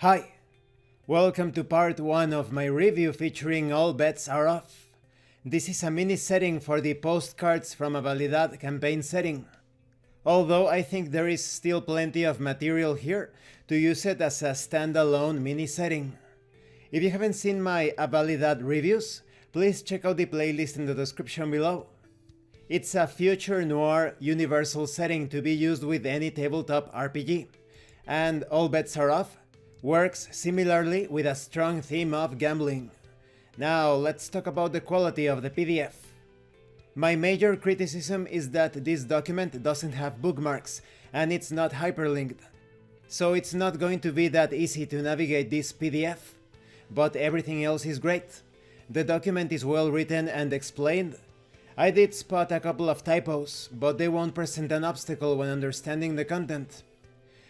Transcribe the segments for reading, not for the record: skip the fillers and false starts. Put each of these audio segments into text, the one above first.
Hi, welcome to part 1 of my review featuring All Bets Are Off. This is a mini setting for the Postcards From Avalidad campaign setting. Although I think there is still plenty of material here to use it as a standalone mini setting. If you haven't seen my Avalidad reviews, please check out the playlist in the description below. It's a future noir universal setting to be used with any tabletop RPG, and All Bets Are Off works similarly with a strong theme of gambling. Now let's talk about the quality of the PDF. My major criticism is that this document doesn't have bookmarks and it's not hyperlinked, so it's not going to be that easy to navigate this PDF, but everything else is great. The document is well written and explained. I did spot a couple of typos, but they won't present an obstacle when understanding the content.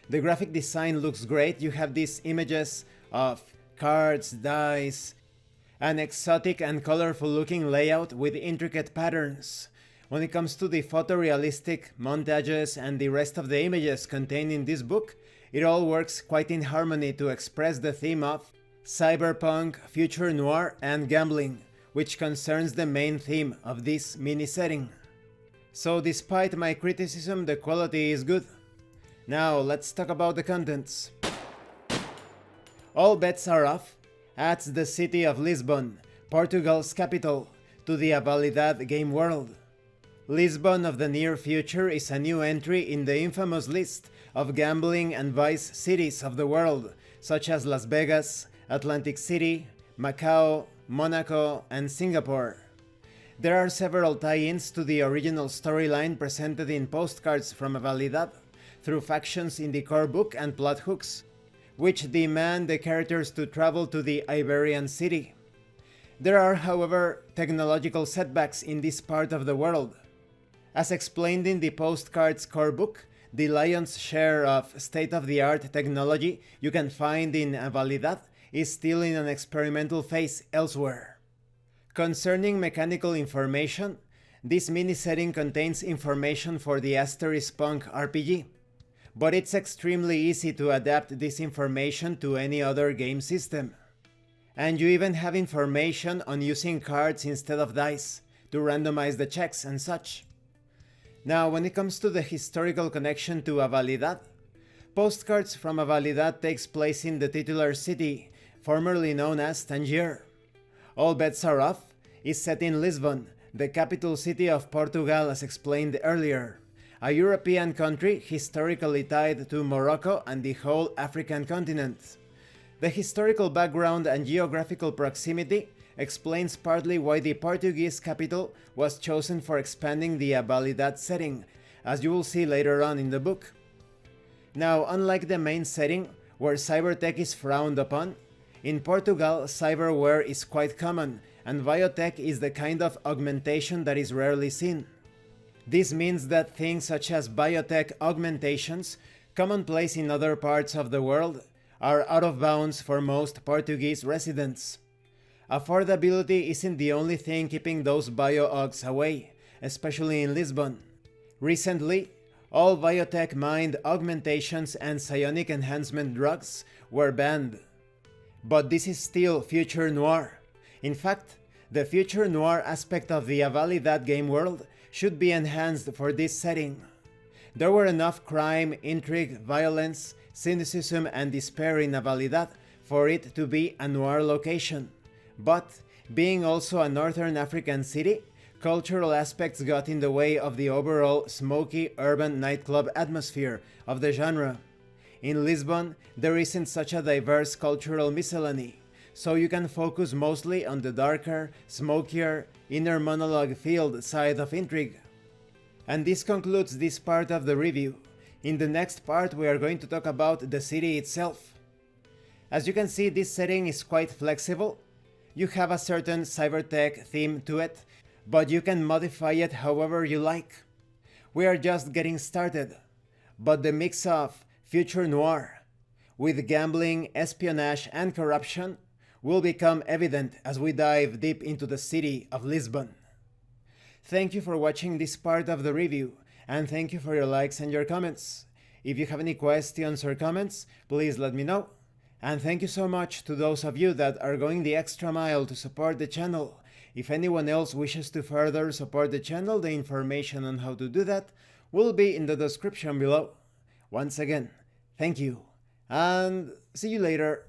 The graphic design looks great. You have these images of cards, dice, an exotic and colorful looking layout with intricate patterns. When it comes to the photorealistic montages and the rest of the images contained in this book, it all works quite in harmony to express the theme of cyberpunk, future noir, and gambling, which concerns the main theme of this mini setting. So despite my criticism, the quality is good. Now let's talk about the contents. All Bets Are Off adds the city of Lisbon, Portugal's capital, to the Avalidad game world. Lisbon of the near future is a new entry in the infamous list of gambling and vice cities of the world, such as Las Vegas, Atlantic City, Macau, Monaco, and Singapore. There are several tie-ins to the original storyline presented in Postcards from Avalidad through factions in the core book and plot hooks, which demand the characters to travel to the Iberian city. There are, however, technological setbacks in this part of the world. As explained in the Postcards core book, the lion's share of state-of-the-art technology you can find in Avalidad is still in an experimental phase elsewhere. Concerning mechanical information, this mini-setting contains information for the Asterisk Punk RPG, but it's extremely easy to adapt this information to any other game system. And you even have information on using cards instead of dice to randomize the checks and such. Now, when it comes to the historical connection to Avalidad, Postcards from Avalidad takes place in the titular city, formerly known as Tangier. All Bets Are Off is set in Lisbon, the capital city of Portugal as explained earlier, a European country historically tied to Morocco and the whole African continent. The historical background and geographical proximity explains partly why the Portuguese capital was chosen for expanding the Avalidad setting, as you will see later on in the book. Now, unlike the main setting, where cybertech is frowned upon, in Portugal, cyberware is quite common, and biotech is the kind of augmentation that is rarely seen. This means that things such as biotech augmentations, commonplace in other parts of the world, are out of bounds for most Portuguese residents. Affordability isn't the only thing keeping those bio-augs away, especially in Lisbon. Recently, all biotech mined augmentations and psionic enhancement drugs were banned. But this is still future noir. In fact, the future noir aspect of the Avalidad game world should be enhanced for this setting. There were enough crime, intrigue, violence, cynicism, and despair in Avalidad for it to be a noir location. But, being also a northern African city, cultural aspects got in the way of the overall smoky urban nightclub atmosphere of the genre. In Lisbon, there isn't such a diverse cultural miscellany, so you can focus mostly on the darker, smokier, inner monologue-filled side of intrigue. And this concludes this part of the review. In the next part, we are going to talk about the city itself. As you can see, this setting is quite flexible. You have a certain cybertech theme to it, but you can modify it however you like. We are just getting started, but the mix of future noir with gambling, espionage, and corruption will become evident as we dive deep into the city of Lisbon. Thank you for watching this part of the review, and thank you for your likes and your comments. If you have any questions or comments, please let me know. And thank you so much to those of you that are going the extra mile to support the channel. If anyone else wishes to further support the channel, the information on how to do that will be in the description below. Once again, thank you, and see you later.